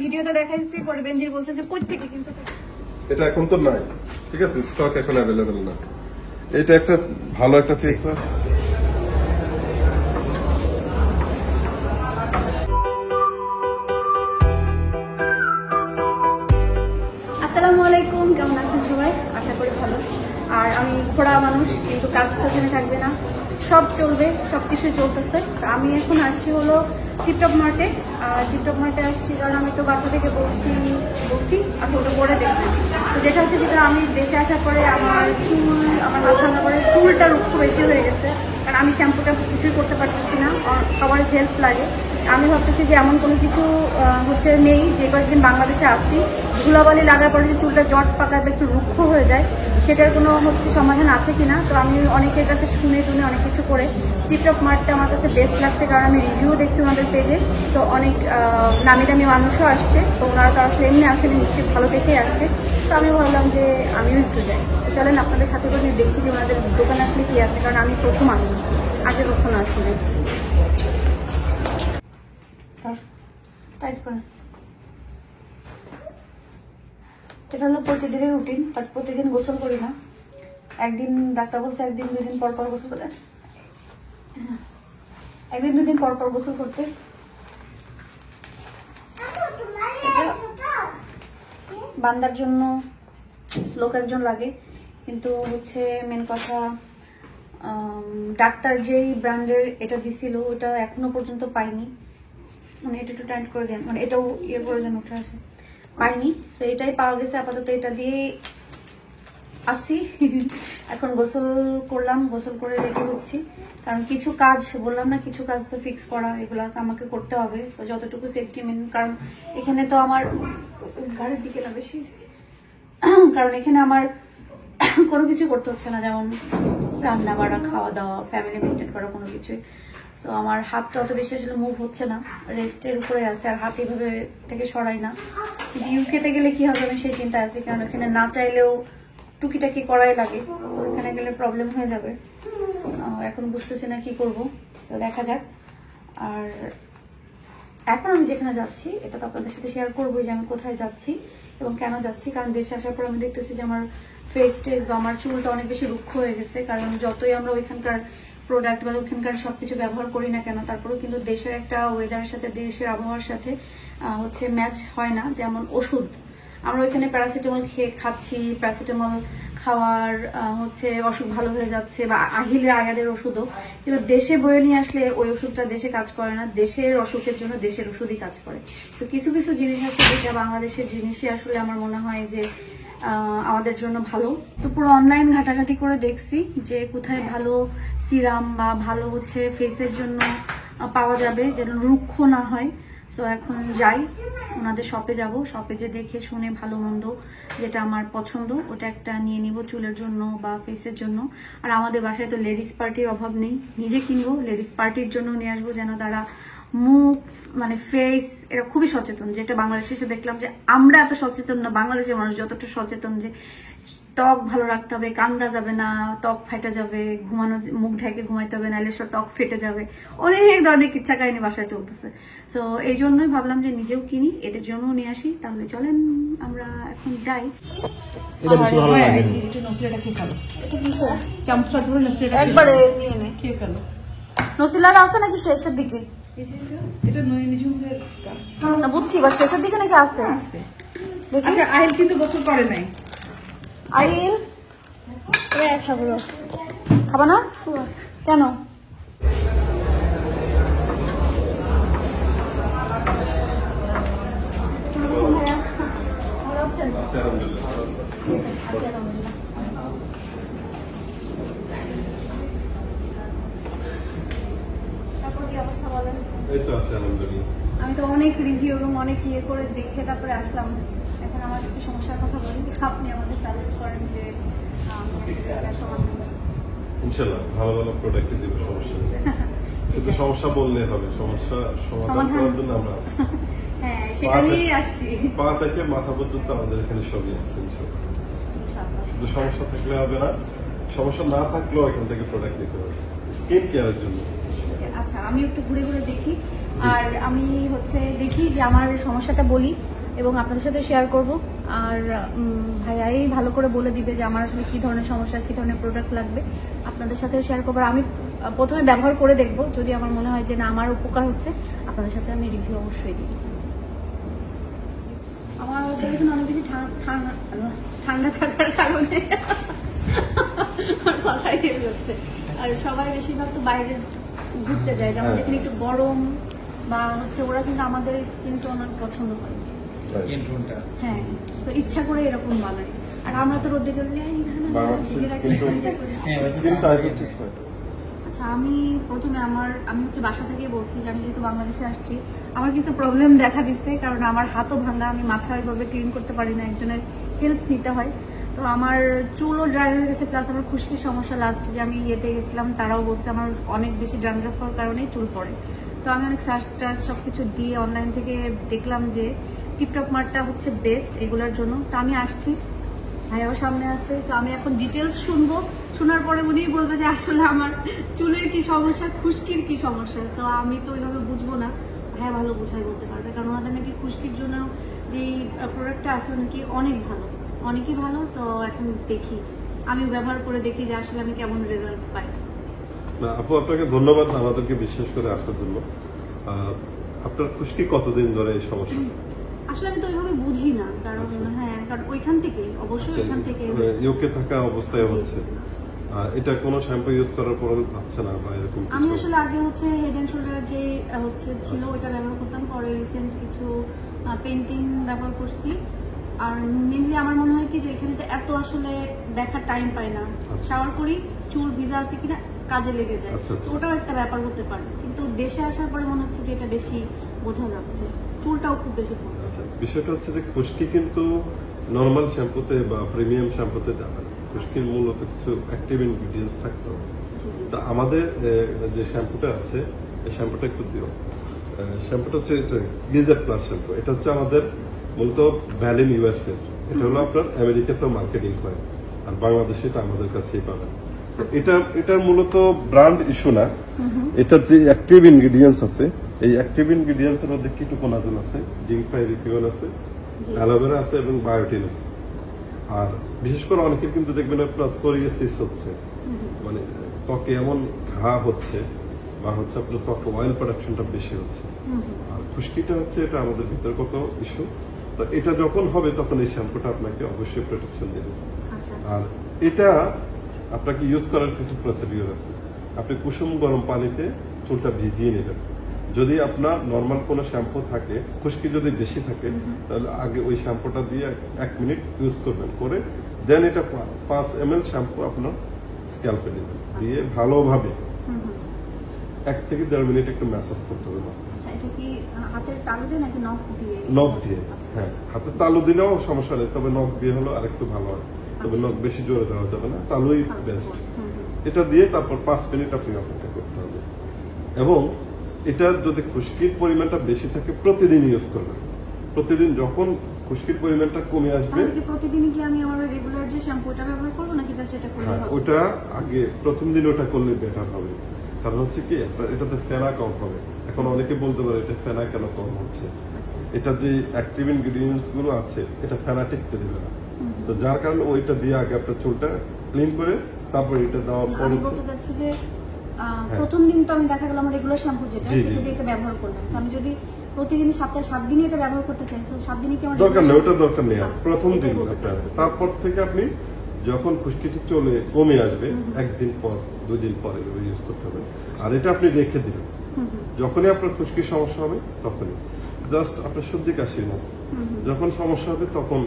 ভিডিওতে দেখাইছি পরে বেঞ্জির বলছে যে কই থেকে কিনছো এটা এখন তো নাই, ঠিক আছে, স্টক এখন অ্যাভেলেবেল না। এটা একটা ভালো একটা ফেস ওয়াশ। আসসালামু আলাইকুম, কেমন আছেন সবাই? আশা করি ভালো। আর আমি খোড়া মানুষ, কিন্তু কাজ তো এখানে থাকবে না, সব চলবে, সবকিছু চলতেছে। আমি এখন আসছি হলো টিপটপ মার্টে। আর টিপটপ মার্টে আসছি কারণ আমি তো বাসা থেকে বলছি আচ্ছা ওটা পরে দেখবো। তো যেটা হচ্ছে সেটা আমি দেশে আসার পরে আমার মাথা করে চুলটা রুক্ষ বেশি হয়ে গেছে, কারণ আমি শ্যাম্পুটা কিছুই করতে পারতেছি না, সবার হেল্প লাগে। আমি ভাবতেছি যে এমন কোনো কিছু হচ্ছে নেই, যে কয়েকদিন বাংলাদেশে আসি ধুলাবালি লাগার পরে যে চুলটা জট পাকায় বা একটু রুক্ষ হয়ে যায়, সেটার কোনো হচ্ছে সমাধান আছে কিনা। তো আমি অনেকের কাছে শুনে টুনে অনেক কিছু করে টিপটপ মার্টটা আমার কাছে বেস্ট লাগছে, কারণ আমি রিভিউ দেখছি ওনাদের পেজে। তো অনেক নামি দামি মানুষও আসছে, তো ওনারা তো আসলে এমনি আসেনি, নিশ্চয়ই ভালো দেখেই আসছে। তো আমি ভাবলাম যে আমিও একটু যাই। তো চলেন আপনাদের সাথে করে দেখি যে ওনাদের দোকানে আসলে কি আছে, কারণ আমি প্রথম আসতেছি, আগে কখনো আসিনি। এটা হলো প্রতিদিনের রুটিন, বাট প্রতিদিন গোসল করি না। একদিন ডাক্তার বলছে একদিন দুদিন পর পর গোসল করে, একদিন দুদিন পর পর গোসল করতে। বান্দার জন্য লোক একজন লাগে, কিন্তু হচ্ছে মেন কথা ডাক্তার যেই ব্র্যান্ডের এটা দিছিল ওটা এখনো পর্যন্ত পাইনি। মানে এটা একটু টাইট করে দেন, মানে এটাও ইয়ে করে দেন, উঠে আসে, পাইনি। তো এটাই পাওয়া গেছে আপাতত, এটা দিয়ে আসি। এখন গোসল করলাম, গোসল করে রেডি হচ্ছি, কারণ কিছু কাজ বললাম না, কিছু কাজ তো ফিক্স করা, এগুলো আমাকে করতে হবে। তো যতটুকু সেফটি মেন, কারণ এখানে তো আমার গাড়ির দিকে না বেশি, কারণ এখানে আমার কোনো কিছু করতে হচ্ছে না, যেমন রান্না বাড়া, খাওয়া দাওয়া, ফ্যামিলি মেনটেন করা, কোনো কিছুই। তো আমার হাতটা অত বেশি আসলে মুভ হচ্ছে না, রেস্টের উপরে আছে, আর হাত এইভাবে থেকে সরাই না। কিন্তু ইউকেতে গেলে কি হবে আমি সেই চিন্তা আছে, কারণ এখানে না চাইলেও টুকিটাকি করাই লাগে। তো এখানে গেলে প্রবলেম হয়ে যাবে, এখন বুঝতেছি না কি করব। তো দেখা যাক। আর এখন আমি যেখানে যাচ্ছি এটা তো আপনাদের সাথে শেয়ার করবো, যে আমি কোথায় যাচ্ছি এবং কেন যাচ্ছি। কারণ দেশে আসার পর আমি দেখতেছি যে আমার ফেস টেস বা আমার চুলটা অনেক বেশি রুক্ষ হয়ে গেছে, কারণ যতই আমরা ওইখানকার প্রোডাক্ট বা ওখানকার সবকিছু ব্যবহার করি না কেন, তারপরেও কিন্তু দেশের একটা ওয়েদারের সাথে, দেশের আবহাওয়ার সাথে হচ্ছে ম্যাচ হয় না। যেমন ওষুধ, আমরা ওইখানে প্যারাসিটামল খাচ্ছি, প্যারাসিটামল খাওয়ার হচ্ছে অসুখ ভালো হয়ে যাচ্ছে, বা আহিলের আয়াদের ওষুধও, কিন্তু দেশে বয়ে নিয়ে আসলে ওই ওষুধটা দেশে কাজ করে না, দেশের অসুখের জন্য দেশের ওষুধই কাজ করে। তো কিছু কিছু জিনিস আছে যেটা বাংলাদেশের জিনিসই আসলে আমার মনে হয় যে আমাদের জন্য ভালো। তো পুরো অনলাইন ঘাটাঘাটি করে দেখছি যে কোথায় ভালো সিরাম বা ভালো হচ্ছে ফেসের জন্য পাওয়া যাবে, যেন রুক্ষ না হয়। তো এখন যাই, ওনাদের শপে যাব, শপে যে দেখে শুনে ভালো মন্দ যেটা আমার পছন্দ ওটা একটা নিয়ে নিব চুলের জন্য বা ফেসের জন্য। আর আমাদের বাসায় তো লেডিস পার্টির অভাব নেই, নিজে কিনবো, লেডিস পার্টির জন্য নিয়ে আসবো, যেন তারা মুখ মানে ফেস এরা খুবই সচেতন। যেটা বাংলাদেশে এসে দেখলাম যে আমরা এত সচেতন না, বাংলাদেশের মানুষ যতটা সচেতন যে ত্বক ভালো রাখতে হবে, কান্দা যাবে না, ত্বক ফেটে যাবে, ঘুমানো মুখ ঢেকে ঘুমাইতে হবে, নাহলে সব ত্বক ফেটে যাবে, অনেক ধরনের কিচ্ছা কাহিনী বাসায় চলতেছে। তো এই জন্যই ভাবলাম যে নিজেও কিনি, এদের জন্যও নিয়ে আসি। তাহলে চলেন আমরা এখন যাই। একবারে নিয়ে নে, খেয়ে ফেলো। নসিলার আছে নাকি শেষের দিকে? না বুঝছি, বাট শেষের দিকে নাকি আছে দেখি। আচ্ছা, আহিল কিন্তু গোসল করে নাই। আহিল খাবা না কেন? ভালো আছেন? তারপর কি অবস্থা বলেন? আমি তো অনেক রিভিউ এবং অনেক ইয়ে করে দেখে তারপরে আসলাম। এখন আমার কিছু সমস্যার কথা বলি, আপনি আমাকে সাজেস্ট করেন যে এটা সমাধান। ইনশাআল্লাহ ভালো ভালো প্রোডাক্ট দিব, সমস্যা নেই। কিন্তু সমস্যা বললে হবে, সমস্যা সমাধান করার জন্য আমরা আছি। হ্যাঁ, সেটা নিয়েই আসছি। পা থেকে মাথা পর্যন্ত আমাদের এখানে সবই আছে ইনশাআল্লাহ। শুধু সমস্যা থাকলে হবে না, সমস্যা না থাকলেও এখান থেকে প্রোডাক্ট নিতে হবে স্কিন কেয়ারের জন্য। আচ্ছা, আমি একটু ঘুরে ঘুরে দেখি, আর আমি হচ্ছে দেখি যে আমার সমস্যাটা বলি এবং আপনাদের সাথে শেয়ার করব। আর ভাইয়াই ভালো করে বলে দিবে যে আমার আসলে কি ধরনের সমস্যা, কি ধরনের প্রোডাক্ট লাগবে, আপনাদের সাথেও শেয়ার করবো। আর আমি প্রথমে ব্যবহার করে দেখব, যদি আমার মনে হয় যে না আমার উপকার হচ্ছে, আপনাদের সাথে আমি রিভিউ অবশ্যই দিই। আমার এখানে অনেক বেশি ঠান্ডা থাকার কারণে আমার কথাই বের হচ্ছে। আর সবাই বেশিরভাগ তো বাইরে ঘুরতে যায়, যেমন যেখানে একটু গরম বা হচ্ছে, ওরা কিন্তু আমাদের স্কিন টোন অনেক পছন্দ করে। হ্যাঁ, তো ইচ্ছা করে এরকম বানায়। আর আমরা তো রোদে গেলে আচ্ছা, আমি প্রথমে আমি হচ্ছে বাসা থেকে বলছি যে আমি যেহেতু বাংলাদেশে আসছি, আমার কিছু প্রবলেম দেখা দিচ্ছে, কারণ আমার হাতও ভাঙা, আমি মাথা ওইভাবে ক্লিন করতে পারি না, একজনের হেল্প নিতে হয়। তো আমার চুলও ড্রাই হয়ে গেছে, প্লাস আমার খুশকির সমস্যা। লাস্ট যে আমি ইয়েতে গেছিলাম, তারাও বলছে আমার অনেক বেশি ড্যান্ড্রাফ হওয়ার কারণেই চুল পড়ে। তো আমি অনেক সার্চ টার্চ সবকিছু দিয়ে অনলাইন থেকে দেখলাম যে টিপটপ মার্টটা হচ্ছে বেস্ট এগুলোর জন্য। তো আমি আসছি, ভাইয়াও সামনে আছে, তো আমি এখন ডিটেলস শুনবো। শোনার পরে উনিই বলবে যে আসলে আমার চুলের কি সমস্যা, খুশকির কি সমস্যা। তো আমি তো ওইভাবে বুঝবো না, ভাইয়া ভালো বোঝাই বলতে পারবে, কারণ ওনাদের নাকি খুশকির জন্য যে প্রোডাক্টটা আছে নাকি অনেক ভালো, অনেকই ভালো। তো এখন দেখি, আমি ব্যবহার করে দেখি যে আসলে আমি কেমন রেজাল্ট পাই। না আপু, আপনাকে ধন্যবাদ আমাদেরকে বিশ্বাস করে আসার জন্য। আপনার খুশকি কতদিন ধরে এই সমস্যা? আসলে আমি তো ওইভাবে বুঝি না, কারণ হ্যাঁ, কারণ ওইখান থেকে অবশ্যই ওইখান থেকে ইউকে থাকা অবস্থায় হচ্ছে। এটা কোনো শ্যাম্পু ইউজ করার পর হচ্ছে না বা এরকম? আমি আসলে আগে হচ্ছে হেড এন্ড শোল্ডার যে হচ্ছে ছিল ওইটা ব্যবহার করতাম, পরে রিসেন্ট কিছু পেন্টিং ব্যবহার করছি। আর মেনলি আমার মনে হয় কি যে এখানে তো এত আসলে দেখার টাইম পাই না, শাওয়ার করি, চুল ভিজা আছে কিনা কাজে লেগে যায়, তো ওটাও একটা ব্যাপার হতে পারে। কিন্তু দেশে আসার পরে মনে হচ্ছে যে এটা বেশি বোঝা যাচ্ছে, চুলটাও খুব বেশি পড়ছে। বিষয়টা হচ্ছে যে খুশকি কিন্তু নর্মাল শ্যাম্পুতে বা প্রিমিয়াম শ্যাম্পুতে যাবে না। খুশকির মূলত কিছু অ্যাক্টিভ ইনগ্রিডিয়েন্টস থাকতে হবে। তা আমাদের যে শ্যাম্পুটা আছে, এই শ্যাম্পুটা একটু দিও। শ্যাম্পুটা হচ্ছে গ্লিজার প্লাস শ্যাম্পু। এটা হচ্ছে আমাদের মূলত ভ্যালিন ইউএসএ। এটা হলো আপনার আমেরিকাতেও মার্কেটিং করে, আর বাংলাদেশে এটা আমাদের কাছেই পাবেন। এটার মূলত ব্র্যান্ড ইস্যু না, এটার যে অ্যাক্টিভ ইনগ্রিডিয়েন্টস আছে, এই অ্যাক্টিভ ইনগ্রিডিয়েন্টস এর মধ্যে কিটোকোনাজোল আছে, জিঙ্ক পাইরিথিওন আছে, অ্যালোভেরা আছে এবং বায়োটিন আছে। আর বিশেষ করে অনেকের কিন্তু দেখবেন আপনার সোরিয়াসিস হচ্ছে, মানে ত্বকে এমন ঘা হচ্ছে বা হচ্ছে আপনার ত্বকে অয়েল প্রোডাকশনটা বেশি হচ্ছে। আর খুশকিটা হচ্ছে এটা আমাদের ভিতরগত ইস্যু। তো এটা যখন হবে তখন এই শ্যাম্পুটা আপনাকে অবশ্যই প্রোটেকশন দেবে। আর এটা আপনাকে ইউজ করার কিছু প্রসিডিউর আছে। আপনি কুসুম গরম পানিতে চুলটা ভিজিয়ে নেবেন। যদি আপনার নর্মাল কোনো শ্যাম্পু থাকে, খুশকি যদি বেশি থাকে, তাহলে আগে ওই শ্যাম্পুটা দিয়ে 1 মিনিট ইউজ করবেন, করে দেন এটা 5 ml শ্যাম্পু আপনার স্ক্যাল্পে দিবেন, দিয়ে ভালোভাবে 1 থেকে 1.5 মিনিট একটু ম্যাসাজ করতে হবে। আচ্ছা, এটা কি হাতের তালু দিয়ে নাকি নখ দিয়ে? নখ দিয়ে। হ্যাঁ, হাতের তালু দিলেও সমস্যা নেই, তবে নখ দিয়ে হলো আরেকটু ভালো হয়। তবে নখ বেশি জোরে দেওয়া যাবে না, তালুই বেস্ট। এটা দিয়ে তারপর 5 মিনিট আপনি অপেক্ষা করতে হবে। এবং এটা যদি খুশকির পরিমাণটা বেশি থাকে প্রতিদিন ইউজ করবেন। প্রতিদিন যখন খুশকির পরিমাণটা কমে আসবে, প্রতিদিন কি আমি আমার রেগুলার যে শ্যাম্পুটা ব্যবহার করব নাকি জাস্ট এটা করলে হবে? ওটা আগে প্রথম দিন ওটা করলে বেটার হবে। কারণ হচ্ছে কি, এটাতে ফেনা কম হবে। এখন অনেকে বলতে পারে এটা ফেনা কেন কম হচ্ছে। এটা যে অ্যাক্টিভ ইনগ্রিডিয়েন্টস গুলো আছে, এটা ফেনা টিকতে দেবে না। তো যার কারণে ওইটা দিয়ে আগে আপনার চুলটা ক্লিন করে তারপর এটা দেওয়ার পর আমি বলতে চাচ্ছি যে প্রথম দিন তো আমি দেখা গেল আমার রেগুলার শ্যাম্পু যেটা, সেটা দিয়ে এটা ব্যবহার করলাম। আমি যদি প্রতিদিন সপ্তাহে 7 দিনই এটা ব্যবহার করতে চাই, তো 7 দিনই কি আমার দরকার নেই, ওটা দরকার নেই। প্রথম দিন, তারপর থেকে আপনি যখন খুশকিটি চলে কমে আসবে, 1 দিন পর 2 দিন পরে ইউজ করতে হবে। আর এটা আপনি রেখে দিবেন, যখনই আপনার খুশকির সমস্যা হবে তখনই, জাস্ট আপনার সর্দি কাশির মতো যখন সমস্যা হবে তখন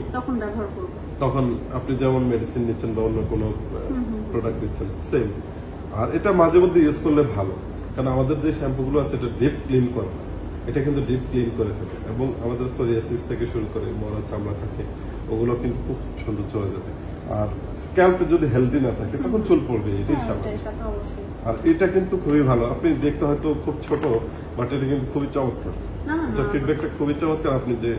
ব্যবহার করব। তখন আপনি যেমন মেডিসিন নিচ্ছেন বা অন্য কোনো প্রোডাক্ট নিচ্ছেন সেম। আর এটা মাঝে মধ্যে ইউজ করলে ভালো, কারণ আমাদের যে শ্যাম্পুগুলো আছে এটা ডিপ ক্লিন করে না, এটা কিন্তু ডিপ ক্লিন করে ফেলে। এবং আমাদের সোরিয়াসিস থেকে শুরু করে মরা চামড়া থাকে, ওগুলো কিন্তু খুব সুন্দর চলে যাবে। আর স্ক্যাল্পে যদি হেলদি না থাকে তখন চুল পড়বে, এটাই স্বাভাবিক। আর এটা কিন্তু খুবই ভালো, আপনি দেখতে হয়তো খুব ছোট, বাট এটা কিন্তু খুবই চমৎকার। এটা ফিডব্যাকটা খুবই চমৎকার। আপনি যে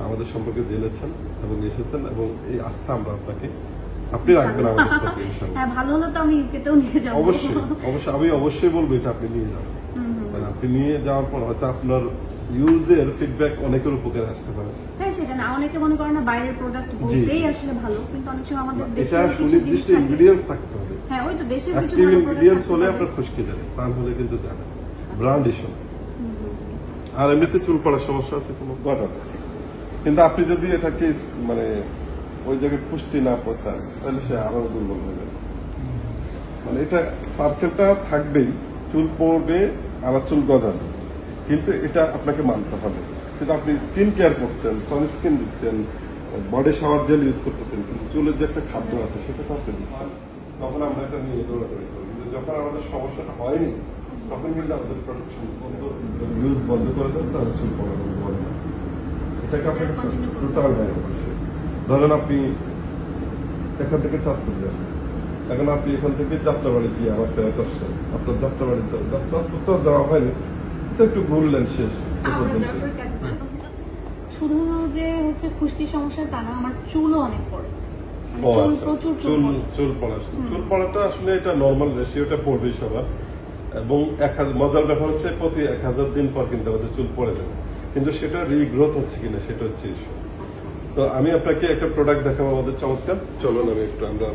আমাদের সম্পর্কে জেনেছেন এবং এসেছেন, এবং এই আস্থা আমরা আপনাকে আপনি রাখবেন আমাদের সাথে ইনশাআল্লাহ। হ্যাঁ, ভালো হলে তো আমি ইউকেতেও নিয়ে যাবো। অবশ্যই অবশ্যই আমি অবশ্যই বলবো এটা আপনি নিয়ে যাবেন। মানে আপনি নিয়ে যাওয়ার পর হয়তো আপনার ইউজের ফিডব্যাক অনেকের উপকারে আসতে পারে। হ্যাঁ, সেটা না, অনেকে মনে করে না বাইরের প্রোডাক্ট বলতেই আসলে ভালো, কিন্তু অনেক সময় আমাদের এটা দেশের কিছু জিনিস সুনির্দিষ্ট থাকে। ইনগ্রেডিয়েন্টস থাকতে হবে। হ্যাঁ, ওই তো দেশের কিছু অ্যাক্টিভ ভালো ইনগ্রেডিয়েন্টস হলে প্রোডাক্ট আপনার খুশকি যাবে, তা হলে কিন্তু যাবে ব্র্যান্ড ইস্যু। আর এমনিতে চুল পড়ার সমস্যা আছে কোনো গজা আছে, কিন্তু আপনি যদি এটাকে মানে ওই জায়গায় পুষ্টি না পৌঁছায় তাহলে সে আরো দুর্বল হয়ে যাবে। মানে এটা সার্কেলটা থাকবেই, চুল পড়বে আবার চুল গজাবে, কিন্তু এটা আপনাকে মানতে হবে। কিন্তু আপনি স্কিন কেয়ার করছেন, সানস্ক্রিন দিচ্ছেন, বডি শাওয়ার জেল ইউজ করতেছেন, কিন্তু চুলের যে একটা খাদ্য আছে সেটা তো আপনি দিচ্ছেন, তখন আমরা এটা নিয়ে দৌড়াদৌড়ি করি। কিন্তু যখন আমাদের সমস্যাটা হয়নি তখন কিন্তু আমাদের প্রোডাকশন ইউজ বন্ধ করে দেন, তাহলে চুল পড়া বন্ধ না। এটাকে আপনাকে টোটাল হয় অবশ্যই। ধরেন আপনি এখান থেকে চাঁদপুর যান, এখন আপনি এখান থেকে যাত্রাবাড়ি গিয়ে আমার ফেরত আসছেন, আপনার যাত্রাবাড়িতে চাঁদপুর তো যাওয়া হয়নি, তো একটু ঘুরলেন শেষ এ পর্যন্ত। শুধু যে হচ্ছে খুশকি সমস্যা তা না, আমার চুলও অনেক পড়ে, মানে ও চুল আচ্ছা, প্রচুর চুল পড়ে। চুল পড়া, চুল পড়াটা আসলে এটা নর্মাল রেশিওটা পড়বেই সবার, এবং 1000 মজার ব্যাপার হচ্ছে প্রতি 1000 দিন পর কিন্তু আমাদের চুল পড়ে যাবে, কিন্তু সেটা রিগ্রোথ হচ্ছে কিনা সেটা হচ্ছে ইস্যু। তো আমি আপনাকে একটা প্রোডাক্ট দেখাবো আমাদের চমৎকার, চলুন আমি একটু আমরা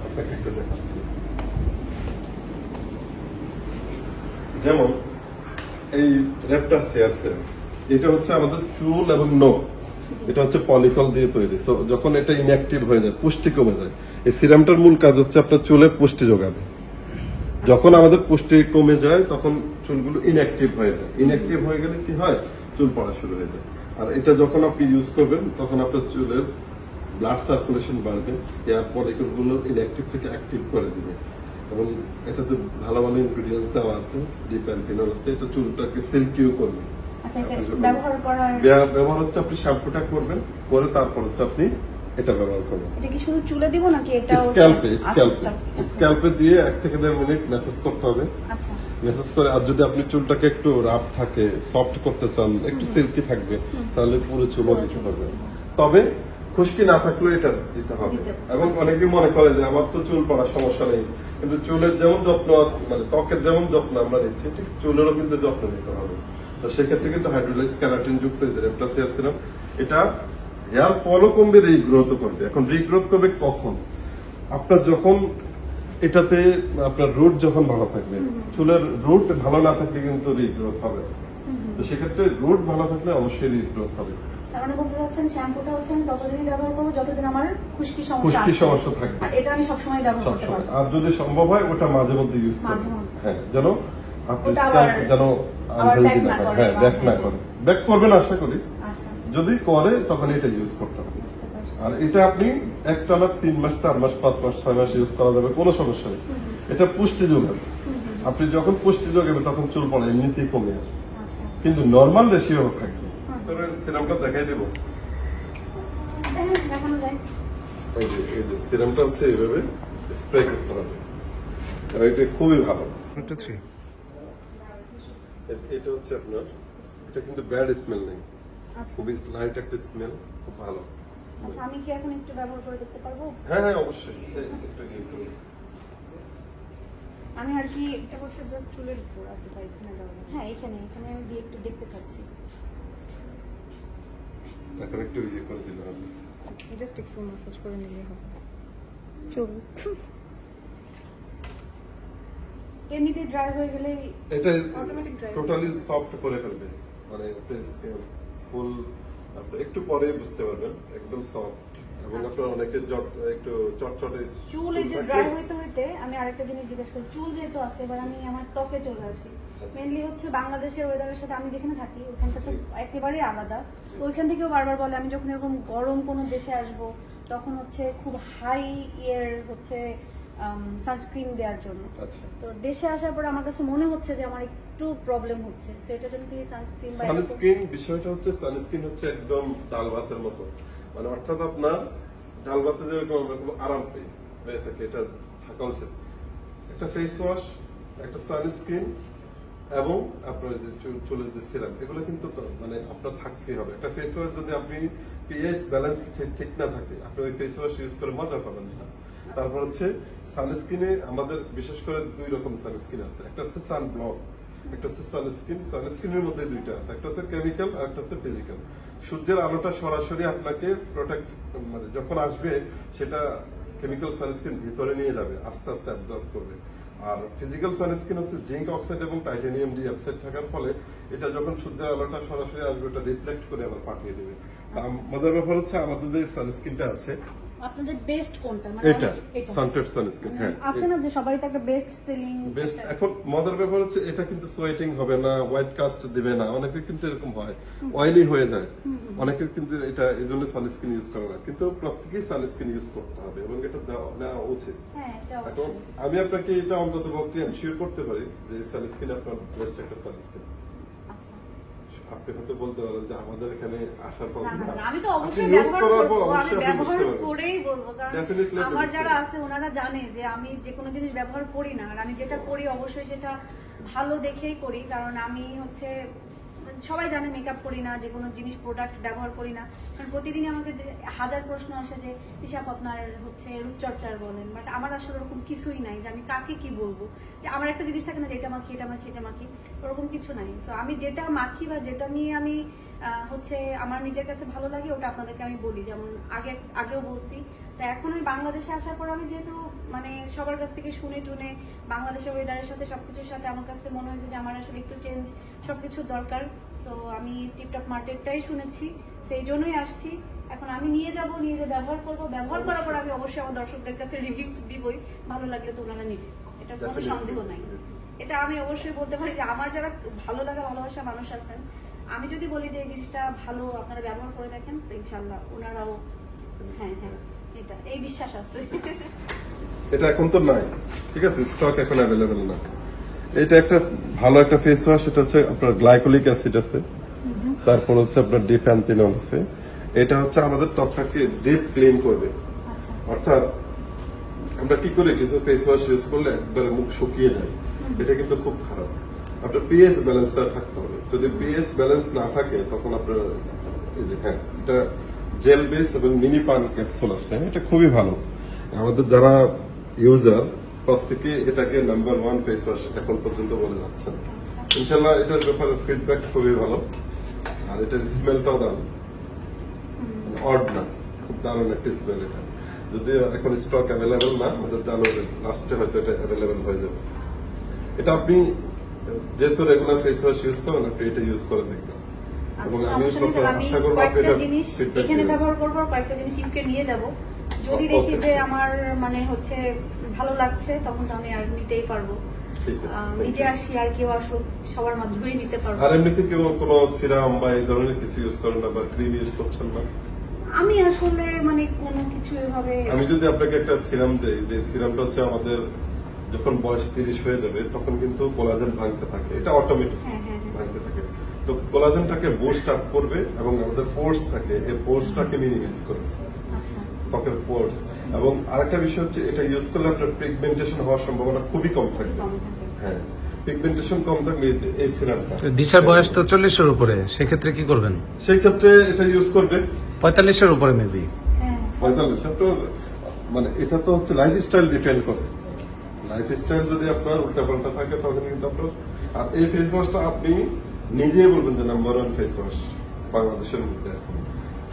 আপনাকে একটু দেখাচ্ছি। যেমন এই রেপটাস হেয়ার সেরাম, এটা হচ্ছে আমাদের চুল এবং নখ, এটা হচ্ছে পলিকল দিয়ে তৈরি। তো যখন এটা ইনঅ্যাক্টিভ হয়ে যায়, পুষ্টি কমে যায়, এই সিরামটার মূল কাজ হচ্ছে আপনার চুলে পুষ্টি যোগাবে। যখন আমাদের পুষ্টি কমে যায় তখন চুলগুলো ইনঅ্যাক্টিভ হয়ে যায়, ইনঅ্যাক্টিভ হয়ে গেলে কি হয়, চুল পড়া শুরু হয়ে যায়। আর এটা যখন আপনি ইউজ করবেন তখন আপনার চুলের ব্লাড সার্কুলেশন বাড়বে, হেয়ার ফলিকল গুলো ইনঅ্যাক্টিভ থেকে অ্যাক্টিভ করে দিবে, এবং এটাতে ভালো ভালো ইনগ্রেডিয়েন্টস দেওয়া আছে, ডিপ্যান্থিনল আছে, এটা চুলটাকে সিল্কিও করবে। আচ্ছা, এটা ব্যবহার করার ব্যবহার হচ্ছে আপনি শ্যাম্পুটা করবেন, করে তারপর হচ্ছে আপনি এটা ব্যবহার করবেন। এটা কি শুধু চুলে দিব নাকি এটা স্ক্যাল্পে দিয়ে 1 থেকে 1.5 মিনিট ম্যাসাজ করতে হবে। আচ্ছা, ম্যাসাজ করে, আর যদি আপনি চুলটাকে একটু রাফ থাকে, সফট করতে চান, একটু সিল্কি থাকবে, তাহলে পুরো চুলও দিতে পারবে। তবে খুশকি না থাকলেও এটা দিতে হবে। এবং অনেকে মনে করে যে আমার তো চুল পড়ার সমস্যা নেই, কিন্তু চুলের যেমন যত্ন আছে, মানে ত্বকের যেমন যত্ন আমরা নিচ্ছি, ঠিক চুলেরও কিন্তু যত্ন নিতে হবে। তো সেক্ষেত্রে কিন্তু হাইড্রোলাইজ কেরাটিন যুক্ত রেপটাস হেয়ার সিরাম, এটা হেয়ার ফলও কমবে, রিগ্রোথও করবে। এখন রিগ্রোথ করবে কখন? আপনার যখন এটাতে আপনার রুট যখন ভালো থাকবে, চুলের রুট ভালো না থাকলে কিন্তু রিগ্রোথ হবে না। তো সেক্ষেত্রে রুট ভালো থাকলে অবশ্যই রিগ্রোথ হবে। তার মানে বলতে চাচ্ছেন শ্যাম্পুটা হচ্ছে আমি ততদিনই ব্যবহার করবো যতদিন আমার খুশকি খুশকি সমস্যা থাকবে, আর এটা আমি সবসময় ব্যবহার করতে সবসময়। পারবো। আর যদি সম্ভব হয় ওটা মাঝে মধ্যে ইউজ মাঝে করবেন, মধ্যে। হ্যাঁ, যেন আপনি ওটা স্ক্যাল্প আবার- যেন আবার আনহেলদি back না না হয়, করে হ্যাঁ, বা ব্যাক না হ্যাঁ। করে। ব্যাক করবেন আশা করি, আচ্ছা, যদি করে তখন এটা ইউজ করতে হবে। বুঝতে পারছি। আর এটা আপনি একটানা 3 মাস, 4 মাস, 5 মাস, 6 মাস ইউজ করা যাবে, কোনো সমস্যা নেই। এটা পুষ্টি যোগাবে, আপনি যখন পুষ্টি যোগাবে তখন চুল পড়া এমনিতেই কমে আসবে, আচ্ছা, কিন্তু নর্মাল রেশিও থাকবে। সিরামটা দেখাই দেবো, হ্যাঁ, দেখানো যায়। এই যে সিরামটা হচ্ছে এইভাবে স্প্রে করতে হবে, আর এটা খুবই ভালো। এটা হচ্ছে আপনার, এটা কিন্তু ব্যাড স্মেল নেই, আচ্ছা, খুবই লাইট একটা স্মেল, খুব ভালো। আচ্ছা, আমি কি এখন একটু ব্যবহার করে দেখতে পারবো? হ্যাঁ হ্যাঁ, অবশ্যই। একটু আমি আর কি এটা হচ্ছে জাস্ট চুলের উপর আর কি, তাই এখানে দেওয়া যায়। হ্যাঁ, এখানে আমি দিয়ে একটু দেখতে চাচ্ছি। এখন একটু ইয়ে করে দিলাম আমি। জাস্ট একটু ম্যাসাজ করে নিলে হবে চুল। এমনিতে ড্রাই হয়ে গেলেই এটা Automatic dry. টোটালি সফট করে ফেলবে, মানে ফুল একটু পরে বুঝতে পারবেন, একদম সফট। এবং আপনার অনেকে একটু চটচটে চুল এই যে থাকে। ড্রাই হইতে হইতে আমি আরেকটা জিনিস জিজ্ঞেস করি, চুল যেহেতু আছে এবার আমি আমার ত্বকে চলে আসি। মেনলি হচ্ছে বাংলাদেশের ওয়েদারের সাথে আমি যেখানে থাকি ওখানটা সব একেবারেই আলাদা। ওইখান থেকেও বারবার বলে আমি যখন এরকম গরম কোনো দেশে আসব তখন হচ্ছে খুব হাই ইয়ের হচ্ছে সানস্ক্রিন দেওয়ার জন্য। আচ্ছা, তো দেশে আসার পর আমার কাছে মনে হচ্ছে যে আমার একটু প্রবলেম হচ্ছে, তো এটার জন্য কি সানস্ক্রিন বা সানস্ক্রিন, বিষয়টা হচ্ছে সানস্ক্রিন হচ্ছে একদম ডাল ভাতের মতো, মানে অর্থাৎ আপনার ডাল ভাতে যেরকম আমরা খুব আরাম পাই হয়ে থাকে, এটা থাকা উচিত। একটা ফেস ওয়াশ, একটা সানস্ক্রিন, এবং আপনার যে চুলের যে সিরাম, এগুলো কিন্তু মানে আপনার থাকতেই হবে। একটা ফেস ওয়াশ যদি আপনি পিএইচ ব্যালেন্স ঠিক না থাকে, আপনি ওই ফেস ওয়াশ ইউজ করে মজা পাবেন না। তারপর হচ্ছে সানস্ক্রিনে আমাদের বিশেষ করে 2 রকম সানস্ক্রিন আছে, একটা হচ্ছে সানব্লক, একটা হচ্ছে সানস্ক্রিন। সানস্ক্রিনের মধ্যে 2টা আছে, একটা হচ্ছে কেমিক্যাল আর একটা হচ্ছে ফিজিক্যাল। সূর্যের আলোটা সরাসরি আপনাকে প্রোটেক্ট মানে যখন আসবে সেটা কেমিক্যাল সানস্ক্রিন ভিতরে নিয়ে যাবে, আস্তে আস্তে অ্যাবজর্ব করবে। আর ফিজিক্যাল সানস্ক্রিন হচ্ছে জিঙ্ক অক্সাইড এবং টাইটানিয়াম ডি অক্সাইড থাকার ফলে এটা যখন সূর্যের আলোটা সরাসরি আসবে এটা রিফ্লেক্ট করে আবার পাঠিয়ে দেবে। আমাদের ব্যাপার হচ্ছে আমাদের যে সানস্ক্রিনটা আছে আপনাদের বেস্ট কোনটা? মানে এটা সানটেড সানস্ক্রিন। হ্যাঁ, আছে না যে সবারই তো একটা বেস্ট সেলিং বেস্ট। এখন মজার ব্যাপার হচ্ছে এটা কিন্তু সোয়েটিং হবে না, হোয়াইট কাস্ট দিবে না। অনেকের কিন্তু এরকম হয়, অয়েলি হয়ে যায়। অনেকের কিন্তু এটা এই জন্য সানস্ক্রিন ইউজ করে না, কিন্তু প্রত্যেকেই সানস্ক্রিন ইউজ করতে হবে এবং এটা নেওয়া উচিত। হ্যাঁ, এটা এখন আমি আপনাকে এটা অন্তত পক্ষে এনশিওর করতে পারি যে সানস্ক্রিন আপনার বেস্ট একটা সানস্ক্রিন। আপনি হয়তো বলতে পারেন যে আমাদের এখানে আসার পর আমি তো অবশ্যই ব্যবহার করব, আমি ব্যবহার করেই বলবো, কারণ আমার যারা আছে ওনারা জানে যে আমি যে কোনো জিনিস ব্যবহার করি না, আর আমি যেটা করি অবশ্যই সেটা ভালো দেখেই করি। কারণ আমি হচ্ছে সবাই জানে মেকআপ করি না, যে কোনো জিনিস প্রোডাক্ট ব্যবহার করি না। কারণ প্রতিদিন আমাকে যে হাজার প্রশ্ন আসে যে হিসাব আপনার হচ্ছে রূপচর্চার বলেন, বাট আমার আসলে ওরকম কিছুই নাই যে আমি কাকে কি বলবো। যে আমার একটা জিনিস থাকে না যে এটা মাখি এটা মাখি এটা মাখি, ওরকম কিছু নাই। সো আমি যেটা মাখি বা যেটা নিয়ে আমি হচ্ছে আমার নিজের কাছে ভালো লাগে ওটা আপনাদেরকে আমি বলি, যেমন আগেও বলছি। তো এখন আমি বাংলাদেশে আসার পর আমি যেহেতু মানে সবার কাছ থেকে শুনে টুনে বাংলাদেশের ওয়েদারের সাথে সবকিছুর সাথে আমার কাছে মনে হয়েছে যে আমার আসলে একটু চেঞ্জ সবকিছুর দরকার। তো আমি টিপটপ মার্কেটটাই শুনেছি, সেই জন্যই আসছি। এখন আমি নিয়ে যাব, নিয়ে যে ব্যবহার করব, ব্যবহার করার পর আমি অবশ্যই আমার দর্শকদের কাছে রিভিউ দিবই, ভালো লাগলে তো ওনারা নিবে, এটা কোনো সন্দেহ নাই। এটা আমি অবশ্যই বলতে পারি যে আমার যারা ভালো লাগা ভালোবাসা মানুষ আছেন, আমি যদি বলি যে এই জিনিসটা ভালো আপনারা ব্যবহার করে দেখেন, তো ইনশাল্লাহ ওনারাও হ্যাঁ হ্যাঁ এটা এই বিশ্বাস আছে। এটা এখন তো নাই, ঠিক আছে, স্টক এখন অ্যাভেলেবেল না। এটা একটা ভালো একটা ফেস ওয়াশ, এটা হচ্ছে আপনার গ্লাইকোলিক অ্যাসিড আছে, তারপর হচ্ছে আপনার ডিফ্যান্থিনল আছে। এটা হচ্ছে আমাদের ত্বকটাকে ডিপ ক্লিন করবে। অর্থাৎ আমরা কি করে কিছু ফেস ওয়াশ ইউজ করলে একবারে মুখ শুকিয়ে যায়, এটা কিন্তু খুব খারাপ। আপনার পিএইচ ব্যালেন্সটা থাকতে হবে। যদি পিএইচ ব্যালেন্স না থাকে তখন আপনার এই যে হ্যাঁ এটা জেল বেস এবং মিনি পান ক্যাপসুল আছে, এটা খুবই ভালো। আমাদের যারা ইউজার প্রত্যেকে এটাকে নাম্বার 1 ফেস ওয়াশ এখন পর্যন্ত বলে যাচ্ছেন। ইনশাল্লাহ এটার ব্যাপারে ফিডব্যাক খুবই ভালো, আর এটার স্মেলটাও দারুণ, অড না, খুব দারুণ একটা স্মেল। এটা যদি এখন স্টক অ্যাভেলেবেল না, আমাদের জানুয়ারি লাস্টে হয়তো এটা অ্যাভেলেবেল হয়ে যাবে। এটা আপনি যেহেতু রেগুলার ফেস ওয়াশ ইউজ করেন, আপনি এটা ইউজ করে দেখবেন এবং আমি আশা করব আপনি এটা এখানে ব্যবহার করব, আর কয়েকটা জিনিস ইউকে নিয়ে যাব। যদি দেখি যে আমার মানে হচ্ছে ভালো লাগছে তখন তো আমি আর নিতেই পারবো। নিজে আসি আর কেউ আসুক, সবার মাধ্যমেই নিতে পারবো। আর এমনিতে কেউ কোনো সিরাম বা এই ধরনের কিছু ইউজ করেন না বা ক্রিম ইউজ করছেন না? আমি আসলে মানে কোনো কিছু এভাবে, আমি যদি আপনাকে একটা সিরাম দেই, যে সিরামটা হচ্ছে আমাদের যখন বয়স 30 হয়ে যাবে তখন কিন্তু কোলাজেন ভাঙতে থাকে, এটা অটোমেটিক ভাঙতে থাকে। তো কোলাজেনটাকে বুস্ট আপ করবে এবং আমাদের পোর্স থাকে, এই পোর্সটাকে মিনিমাইজ করবে, ত্বকের পোর্স। এবং আরেকটা বিষয় হচ্ছে এটা ইউজ করলে আপনার পিগমেন্টেশন হওয়ার সম্ভাবনা খুবই কম থাকবে। হ্যাঁ, পিগমেন্টেশন কম থাকলে এই সিরামটা। দিশার বয়স তো 40-এর উপরে, সেক্ষেত্রে কি করবেন? সেই ক্ষেত্রে এটা ইউজ করবে 45-এর উপরে মেবি। 45 মানে এটা তো হচ্ছে লাইফস্টাইল ডিপেন্ড করে। লাইফস্টাইল যদি আপনার উল্টাপাল্টা থাকে তখন কিন্তু আপনার, আর এই ফেস ওয়াশটা আপনি নিজেই বলবেন যে নাম্বার 1 ফেস ওয়াশ বাংলাদেশের মধ্যে।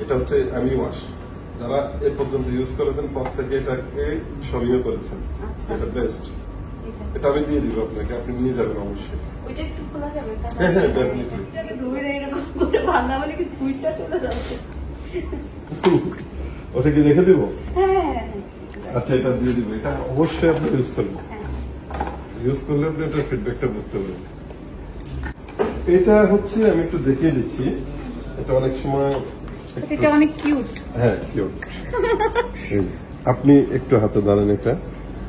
এটা হচ্ছে আমি ওয়াশ, যারা এ পর্যন্ত ইউজ করেছেন প্রত্যেকে এটাকে সমীহ করেছেন, এটা বেস্ট। এটা আমি দিয়ে দিব আপনাকে, আপনি নিয়ে যাবেন অবশ্যই। ওইটা একটু খোলা যাবে? হ্যাঁ হ্যাঁ, ডেফিনেটলি। এটাকে ধরে এরকম করে বাঁধা বলে কি ঝুঁইটা চলে যাবে? ওটা কি রেখে দিব? হ্যাঁ আচ্ছা, এটা দিয়ে দিব। এটা অবশ্যই আপনি ইউজ করবেন, ইউজ করলে আপনি এটার ফিডব্যাকটা বুঝতে পারবেন। এটা হচ্ছে আমি একটু দেখিয়ে দিচ্ছি, এটা অনেক সময় এটা অনেক কিউট। হ্যাঁ কিউট। আপনি একটু হাতে দাঁড়ান। এটা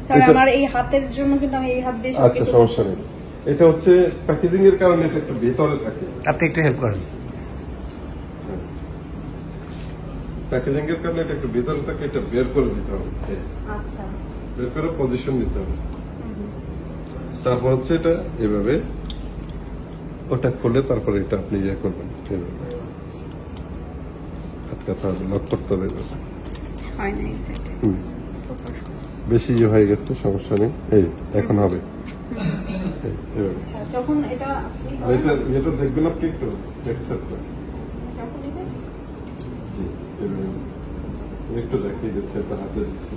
স্যার আমার এই হাতের জন্য কিন্তু আমি এই হাত দিয়ে আচ্ছা, সমস্যা নেই। এটা হচ্ছে প্যাকেজিং এর কারণে এটা একটু ভিতরে থাকে, আপনি একটু হেল্প করেন। প্যাকেজিং এর কারণে এটা একটু ভিতরে থাকে, এটা বের করে দিতে হবে। আচ্ছা, বের করে পজিশন দিতে হবে। তারপর হচ্ছে এটা এভাবে ওটা খুলে তারপরে এটা আপনি ইয়ে করবেন, এইভাবে আটকাতে হবে, লক করতে হবে এভাবে। হয় না এই সাইডে। বেশি ইয়ে হয়ে গেছে, সমস্যা নেই, এই এখন হবে। এই, এইভাবে। আচ্ছা, যখন এটা আপনি আর এটা দেখবেন আপনি একটু টেক্সচারটা, যখন নেবেন জি এইভাবে। একটু দেখিয়ে দিচ্ছে, এটা হাতে দিচ্ছে।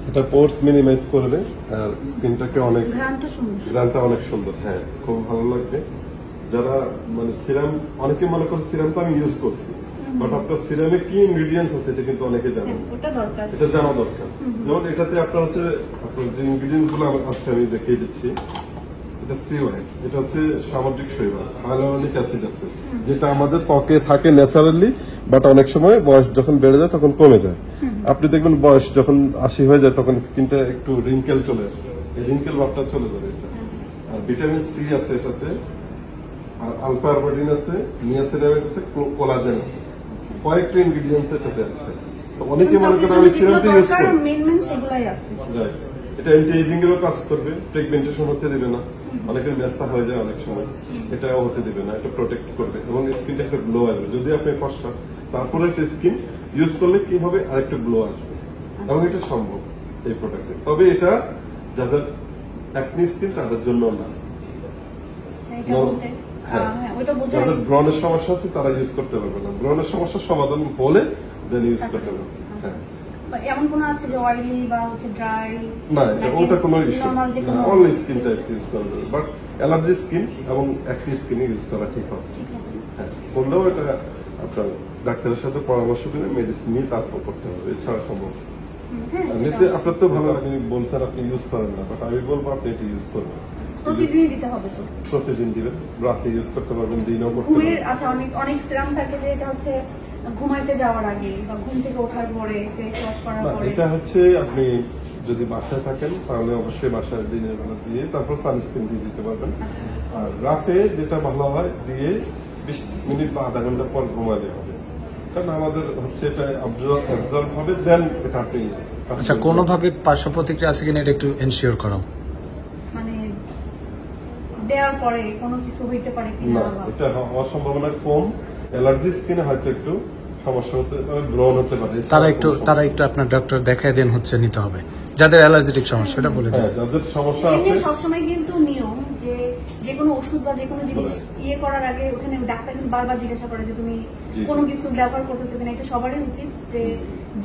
এটা পোর্স মিনিমাইজ করবে আর স্কিনটাকে অনেক, ঘ্রাণটা সুন্দর। গ্রানটা অনেক সুন্দর, হ্যাঁ খুব ভালো লাগবে। যারা মানে সিরাম, অনেকে মনে করে সিরাম তো আমি ইউজ করছি, বাট আপনার সিরামে কি ইনগ্রিডিয়েন্টস আছে এটা কিন্তু অনেকে জানেন, ওটা দরকার। এটা জানা দরকার। যেমন এটাতে আপনার হচ্ছে, আপনার যে ইনগ্রিডিয়েন্টস গুলো আছে আমি দেখিয়ে দিচ্ছি। এটা সিওয়াইট, এটা হচ্ছে সামুদ্রিক শৈবাল, হাইলোরনিক অ্যাসিড আছে, যেটা আমাদের ত্বকে থাকে ন্যাচারালি, বাট অনেক সময় বয়স যখন বেড়ে যায় তখন কমে যায়। আপনি দেখবেন বয়স যখন 80 হয়ে যায় তখন স্কিনটা একটু রিঙ্কেল চলে আসে, এই রিঙ্কেল ভাবটা চলে যাবে এটা। আর ভিটামিন সি আছে এটাতে, আর আলফা আরবাইডিন আছে, নিয়াসিনামাইড আছে, কোলাজেন আছে, কয়েকটা ইনগ্রিডিয়েন্টস এটাতে আছে। তো অনেকে মনে করে আমি সিরামটা ইউজ করি, মেন সেগুলাই আছে। Right. এটা অ্যান্টি এজিং এরও কাজ করবে, পিগমেন্টেশন হতে দিবে না, অনেকের মেস্তা হয়ে যায় অনেক সময়, এটাও হতে দিবে না, এটা প্রোটেক্ট করবে এবং স্কিনটা একটা গ্লো আসবে। যদি আপনি ফর্সা, তারপরে একটা স্কিন ইউজ করলে কি হবে, আরেকটা গ্লো আসবে, এবং এটা সম্ভব এই প্রোডাক্টে। তবে এটা যাদের অ্যাকনি স্কিন তাদের জন্য না, সেটা বলতে হ্যাঁ, হ্যাঁ ওটা বোঝাই। যাদের ব্রণের সমস্যা আছে তারা ইউজ করতে পারবে না, ব্রণের সমস্যার সমাধান হলে দেন ইউজ করতে পারবে। হ্যাঁ, বা এমন কোন আছে যে অয়েলি বা হচ্ছে ড্রাই? না এটা ওটা কোনো ইস্যু নরমাল যে না, কোনো অনলি স্কিন টাইপ ইউজ করবে, বাট অ্যালার্জি স্কিন এবং অ্যাকনি স্কিন ইউজ করা ঠিক হবে। হ্যাঁ, করলেও এটা আপনার ডাক্তারের সাথে পরামর্শ করে মেডিসিন নিয়ে তারপর করতে হবে, এছাড়া সম্ভব না। হ্যাঁ, এমনিতে আপনার তো ভালো, আপনি বলছেন আপনি ইউজ করেন না, বাট আমি বলবো আপনি এটা ইউজ করবেন, প্রতিদিনই দিতে হবে তো। প্রতিদিন দিবেন, রাতে ইউজ করতে পারবেন, দিনও করতে ঘুমের পারবেন। আচ্ছা অনেক অনেক সিরাম থাকে যে এটা হচ্ছে ঘুমাইতে যাওয়ার আগে বা ঘুম থেকে ওঠার পরে, ফেস ওয়াশ করার না, পরে। এটা হচ্ছে আপনি যদি বাসায় থাকেন তাহলে অবশ্যই বাসায় দিনের বেলা দিয়ে তারপর সানস্ক্রিন দিয়ে দিতে পারবেন। আচ্ছা। আর রাতে যেটা ভালো হয় দিয়ে 20 মিনিট বা আধা ঘন্টা পর ঘুমালে হবে, কারণ আমাদের হচ্ছে এটা অবজর্ভ হবে, দেন এটা আপনি। আচ্ছা, কোনোভাবে পার্শ্ব প্রতিক্রিয়া আছে কিনা এটা একটু এনশিওর করো। মানে দেওয়ার পরে কোনো কিছু হইতে পারে কিনা না, বা এটা হওয়ার সম্ভাবনা কম। অ্যালার্জি স্কিনে হয়তো একটু সমস্যা হতে পারে, ব্রণ হতে পারে, তারা একটু আপনার ডক্টর দেখায় দেন হচ্ছে নিতে হবে, যাদের অ্যালার্জেটিক সমস্যা এটা বলে দিন। হ্যাঁ, যাদের সমস্যা এমনি আছে। সবসময় কিন্তু নিয়ম যে কোনো ওষুধ বা যে কোনো জিনিস ইয়ে করার আগে ওখানে ডাক্তার কিন্তু বারবার জিজ্ঞাসা করে যে তুমি জি। কোনো কিছু ব্যবহার করতেছো কিনা। এটা সবারই উচিত যে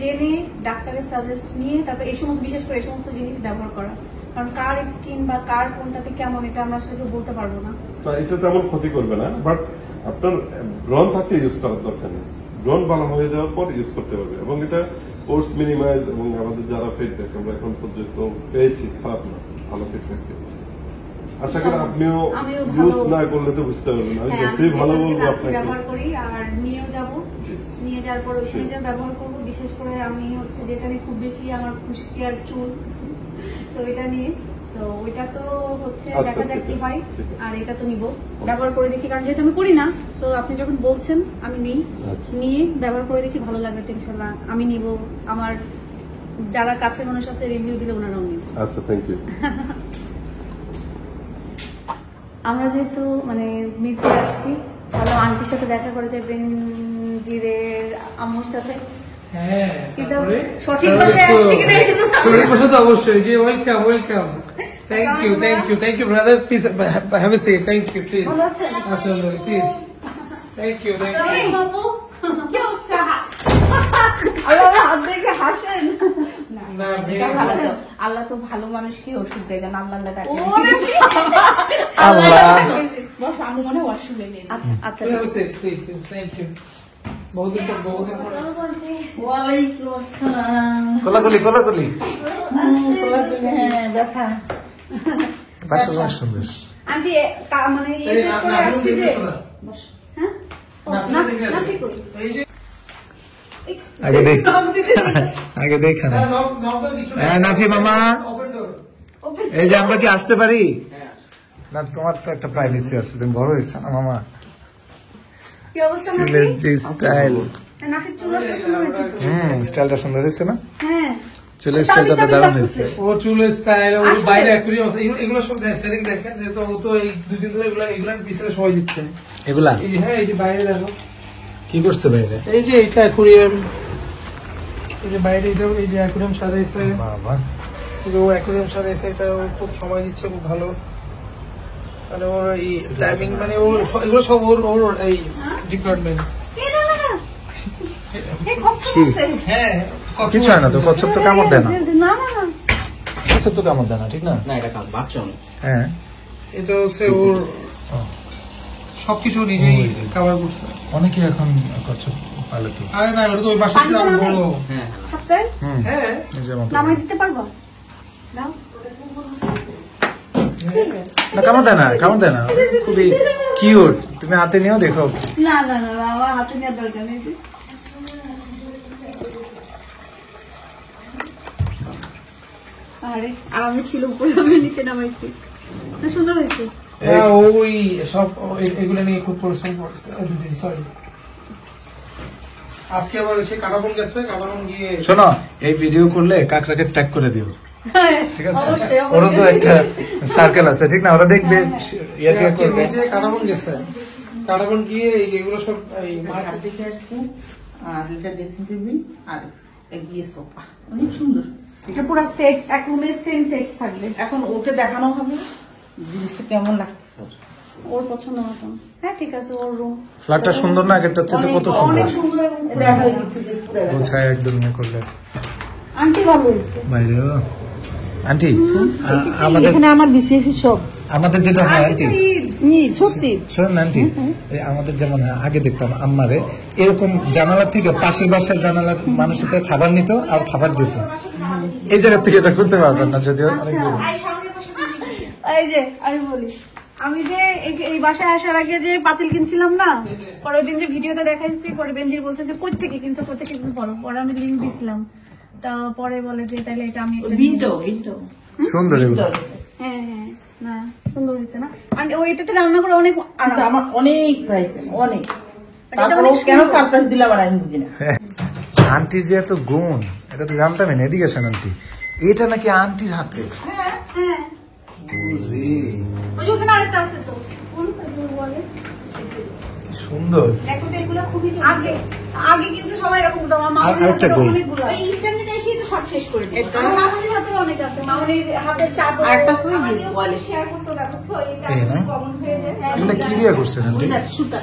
জেনে ডাক্তারের সাজেস্ট নিয়ে তারপর এই সমস্ত, বিশেষ করে এই সমস্ত জিনিস ব্যবহার করা, কারণ কার স্কিন বা কার কোনটাতে কেমন এটা আমরা আসলে কেউ বলতে পারবো না। তা এটা তেমন ক্ষতি করবে না, বাট আপনার ব্রণ থাকলে ইউজ করার দরকার নেই, ব্রণ ভালো হয়ে যাওয়ার পর ইউজ করতে পারবে। এবং এটা কোর্স মিনিমাইজ, এবং আমাদের যারা ফিডব্যাক আমরা এখন পর্যন্ত পেয়েছি, খারাপ না, ভালো ফিডব্যাক পেয়েছি। আশা করি আপনিও আমিও ইউজ ভালো- না করলে তো বুঝতে পারবেন, আমি হ্যাঁ, আমি যতই ভালো যেখান বলবো থেকে আছি আপনাকে। ব্যবহার করি আর নিয়েও যাব, জি। নিয়ে যাওয়ার পর ওইখানে যা ব্যবহার করবো। বিশেষ করে আমি হচ্ছে যেটা নিয়ে খুব বেশি আমার খুশকি আর চুল, তো এটা নিয়ে, তো ওইটা তো হচ্ছে আচ্ছা, দেখা যাক ঠিক কি আছে, হয়। ঠিক আছে। আর এটা তো নিব, ব্যবহার করে দেখি, কারণ যেহেতু আমি করি না, তো আপনি যখন বলছেন আমি নিই, আচ্ছা। নিয়ে ব্যবহার করে দেখি, ভালো লাগবে তো ইনশাল্লাহ আমি নিব। আমার যারা কাছের মানুষ আছে রিভিউ দিলে ওনারাও নিব। আচ্ছা, থ্যাংক ইউ। আমরা যেহেতু মানে মিরপুরে আসছি, তাহলে আন্টির সাথে দেখা করে যাবেন, জিরের আম্মুর সাথে। হ্যাঁ, কিন্তু তারপরে সঠিক ভাষায় আসছে কিনা এটা তো জানি না। সঠিক ভাষা তো অবশ্যই, যে welcome welcome, thank you brother, please have a seat, thank you please, ভালো আছেন? আসলে প্লিজ, থ্যাংক ইউ এই বাবু, কি অবস্থা? আল্লাহ হাত দেখে হাসেন। না এটা ভালো তো। আল্লাহ তো ভালো মানুষকে ওষুধ দেয় না, আল্লাহ আল্লাহ ডাকে। ওরে আল্লাহ। বস, আমি মনে হয় ওয়াশরুমে নিয়ে নিই। আচ্ছা আচ্ছা have a seat please, thank you, বহুদিন পর ওয়ালাইকুম আসসালাম। কোলাকুলি কোলাকুলি, হ্যাঁ, দেখা। পাশে অনেক সুন্দর। আন্টি মানে ইয়ে শেষ করে আসছি যে বস। হ্যাঁ ও, না নাফি কই? আগে দেখ, নক দিতে দিতে। আগে দেখা না। হ্যাঁ, নাফি মামা, ওপেন। এই যে আমরা কি আসতে পারি? না, তোমার তো একটা প্রাইভেসি আছে, তুমি বড় হয়েছো না মামা। কি অবস্থা চুলের নাফি? যে স্টাইল, নাফির চুল আসলে সুন্দর হয়েছে তো। স্টাইলটা সুন্দর হয়েছে না? হ্যাঁ চুলের স্টাইলটা দারুণ হয়েছে। ও চুলের স্টাইল, ও আসলে। বাইরে অ্যাকুয়ারিয়াম আছে, এগুলো সব সেটিং দেখেন, যে তো ও তো এই 2 দিন ধরে এগুলা পিছনে সময় দিচ্ছে। এগুলা এই যে হ্যাঁ, এই যে বাইরে দেখো, কি করছে বাইরে? এই যে এটা অ্যাকুয়ারিয়াম, এই যে বাইরে এটা, এই যে অ্যাকুয়ারিয়াম সাজাইছে, বাবা, এই যে ও অ্যাকুয়ারিয়াম সাজাইছে, এটা ও খুব সময় দিচ্ছে, খুব ভালো। মানে ওর এই টাইমিং, মানে ওর এগুলো সব ওর এই ডিপার্টমেন্ট। এই না না না এই কচ্ছপ আছে। হ্যাঁ, কিছু হয় না তো, কচ্ছপ তো কামড় দেয় না, না না না কচ্ছপ তো কামড় দেয় না, ঠিক না? না এটা কাল বাচ্চা অনেক। হ্যাঁ, এটা হচ্ছে ওর সবকিছু নিজেই কভার করছে। অনেকে এখন কচ্ছপ পালে তো। আরে না, ওটা তো ওই বাসায় পানি নামে? বড়। হ্যাঁ সবচাই হ্যাঁ, নিজের মতো নামাই দিতে পারবো দাও না, কামড় দেয় না, কামড় দেয় না, খুবই কিউট। তুমি হাতে নিয়েও দেখো। না না না না, আমার হাতে নেওয়ার দরকার নেই। আরে আরামে ছিল, উপরে আমি নিচে নামাইছি। না সুন্দর হয়েছে। হ্যাঁ, ওই সব এগুলো নিয়ে খুব পরিশ্রম করছে। সরি, আজকে আবার সে কাটাবন গেছে, কাটাবন গিয়ে শোনো, এই ভিডিও করলে কাকড়াকে ট্যাগ করে দিও, ঠিক আছে? অবশ্যই, ওরও তো অবশ্যই। একটা সার্কেল আছে, ঠিক না? ওরা দেখবে, ইয়ে টিয়ে আজকে করবে। নিজে কাটাবন গেছে, কাটাবন গিয়ে এগুলো সব এই আর দেখে আসছি, আর এটা ড্রেসিং টেবিল, আর এগিয়ে সোফা, অনেক সুন্দর। এটা পুরো সেট, এক রুমের সেম সেট থাকবে। এখন ওকে দেখানো হবে জিনিসটা কেমন লাগছে ওর। ওর পছন্দ মতন। হ্যাঁ ঠিক আছে, ওর রুম ফ্ল্যাটটা সুন্দর না? আগেরটা হচ্ছে কত সুন্দর, অনেক সুন্দর এবং দেখা হয় কিছু যে পুরো গোছায় একদম ইয়ে করলে। আন্টি ভালো হয়েছে। বাইরে আন্টি, আমাদের এখানে আমার বিসিএসি সব আমাদের যেটা হয় আন্টি, সত্যি শোনেন আন্টি, এই আমাদের যেমন আগে দেখতাম আম্মারে এরকম জানালা থেকে পাশের বাসার জানালার মানুষের থেকে খাবার নিত আর খাবার দিত। এই জায়গা থেকে এটা করতে পারবেন না, যদিও অনেক দূরে। এই যে আমি বলি, আমি যে এই বাসায় আসার আগে যে পাতিল কিনছিলাম না, পরের দিন যে ভিডিওতে দেখাইছি, পরে বেঞ্জির বলছে যে কই থেকে কিনছো, কই থেকে কিনছো, পরে আমি লিঙ্ক দিছিলাম। তা পরে বলে যে তাহলে এটা আমি একটা উইন্ডো উইন্ডো সুন্দর এগুলো। হ্যাঁ হ্যাঁ না সুন্দর হয়েছে না? আর ওইটাতে রান্না করে অনেক কিন্তু আরাম। আমার অনেক প্রাইস, অনেক। এটা তারপর অনেক কেন সুন্দর। সারপ্রাইজ দিলাম আর আমি বুঝি না। আন্টির যে এত গুণ, এটা তো জানতামই না। এদিকে আসেন আন্টি, এটা নাকি আন্টির হাতে। হ্যাঁ ওরে, ওই যে ওখানে আরেকটা আছে তো, কোন বলে কি সুন্দর। দেখো তো এগুলো খুবই আগে আগে কিন্তু সবাই এরকম করতো। আমার আর মামুনির একটা হাতের বই। অনেকগুলো আছে। ইন্টারনেটে এসেই তো সব শেষ করে দিই। আমার মামুনির হাতের অনেক আছে, মামুনির হাতের চাদর আরেকটা ছবি দিই, ওয়ালে। শেয়ার করতে রাখছো, এটা তাই না? কমন হয়ে যায়। এগুলো কি দিয়ে করছেন আন্টি? সুতা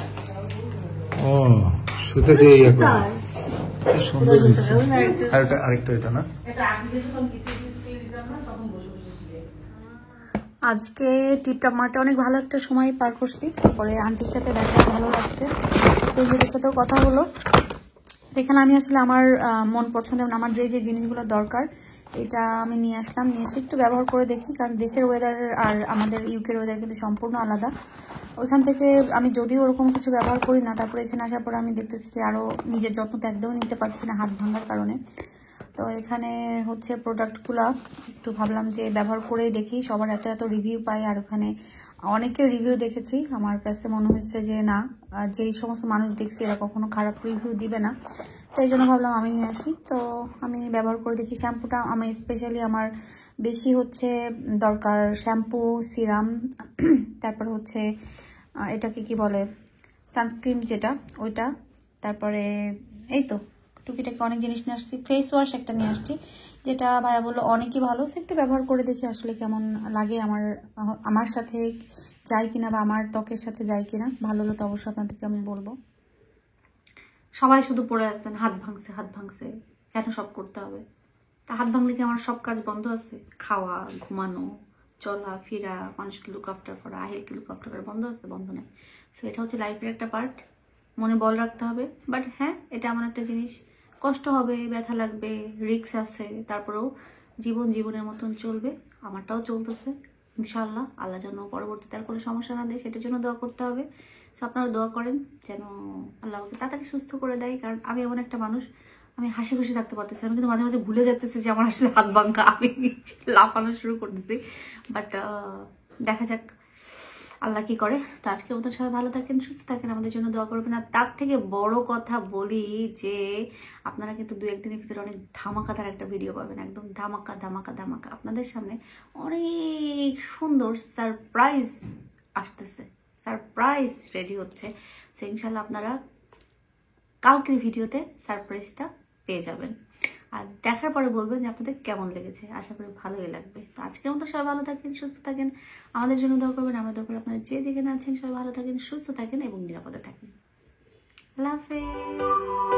ও, সুতো দিয়ে ইয়ে করে। তার কি সুন্দর হয়েছে। আরেকটা এটা না? এটা আগে যখন বিসিএসি দিলাম না, তখন বসে বসে ছিলে। আজকে টিপটপ মার্টে অনেক ভালো একটা সময় পার করছি। পরে আন্টির সাথে দেখা ভালো লাগছে, পেজের সাথেও কথা হলো। এখানে আমি আসলে আমার মন পছন্দ এবং আমার যে যে জিনিসগুলো দরকার এটা আমি নিয়ে আসলাম, নিয়ে এসে একটু ব্যবহার করে দেখি। কারণ দেশের ওয়েদার আর আমাদের ইউকের ওয়েদার কিন্তু সম্পূর্ণ আলাদা। ওইখান থেকে আমি যদিও ওরকম কিছু ব্যবহার করি না, তারপরে এখানে আসার পরে আমি দেখতেছি যে আরও নিজের যত্ন তো একদমই নিতে পারছি না হাত ভাঙার কারণে। তো এখানে হচ্ছে প্রোডাক্টগুলো একটু ভাবলাম যে ব্যবহার করে দেখি। সবার এত এত রিভিউ পাই, আর ওখানে অনেকের রিভিউ দেখেছি, আমার কাছে মনে হচ্ছে যে না, যেই সমস্ত মানুষ দেখছি এরা কখনো খারাপ রিভিউ দিবে না। তো এই জন্য ভাবলাম আমি নিয়ে আসি। তো আমি ব্যবহার করে দেখি। শ্যাম্পুটা আমি স্পেশালি আমার বেশি হচ্ছে দরকার শ্যাম্পু, সিরাম, তারপর হচ্ছে এটাকে কি বলে সানস্ক্রিন যেটা, ওইটা, তারপরে এই তো টুকিটাকে অনেক জিনিস নিয়ে আসছি। ফেস ওয়াশ একটা নিয়ে আসছি, যেটা ভাইয়া বললো অনেকই ভালো। সে একটু ব্যবহার করে দেখি আসলে কেমন লাগে, আমার সাথে যায় কিনা বা আমার ত্বকের সাথে যায় কিনা। ভালো হলো তো অবশ্যই আপনাদেরকে আমি বলবো। সবাই শুধু পড়ে আছেন হাত ভাঙছে হাত ভাঙছে, কেন সব করতে হবে? তা হাত ভাঙলে কি আমার সব কাজ বন্ধ আছে? খাওয়া, ঘুমানো, চলা ফেরা, মানুষকে লুক আফটার করা, আহিলকে লুক আফটার করা বন্ধ আছে? বন্ধ নেই। সো এটা হচ্ছে লাইফের একটা পার্ট, মনে বল রাখতে হবে। বাট হ্যাঁ, এটা এমন একটা জিনিস, কষ্ট হবে, ব্যথা লাগবে, রিস্ক আছে, তারপরেও জীবনের মতন চলবে। আমারটাও চলতেছে ইনশাআল্লাহ। আল্লাহ যেন পরবর্তীতে আর কোনো সমস্যা না দেয়, সেটার জন্য দোয়া করতে হবে। সো আপনারা দোয়া করেন যেন আল্লাহ আমাকে তাড়াতাড়ি সুস্থ করে দেয়। কারণ আমি এমন একটা মানুষ, আমি হাসি খুশি থাকতে পারতেছি, আমি কিন্তু মাঝে মাঝে ভুলে যাচ্তেছি যে আমার আসলে হাত ভাঙা, আমি লাফানো শুরু করতেছি। বাট দেখা যাক, আল্লাহ কি করে। তো আজকের মতো সবাই ভালো থাকেন, সুস্থ থাকেন, আমাদের জন্য দোয়া করবেন। আর তার থেকে বড় কথা বলি যে আপনারা কিন্তু 2-1 দিনের ভিতরে অনেক ধামাকাদার একটা ভিডিও পাবেন, একদম ধামাকা ধামাকা ধামাকা। আপনাদের সামনে অনেক সুন্দর সারপ্রাইজ আসতেছে, সারপ্রাইজ রেডি হচ্ছে। সো ইনশাল্লাহ আপনারা কালকের ভিডিওতে সারপ্রাইজটা পেয়ে যাবেন, আর দেখার পরে বলবেন যে আপনাদের কেমন লেগেছে। আশা করি ভালোই লাগবে। তো আজকের মতো সবাই ভালো থাকেন, সুস্থ থাকেন, আমাদের জন্য দোয়া করবেন। আমরা দোয়া করি আপনারা যে যেখানে আছেন সবাই ভালো থাকেন, সুস্থ থাকেন এবং নিরাপদে থাকেন। আল্লাহ হাফেজ।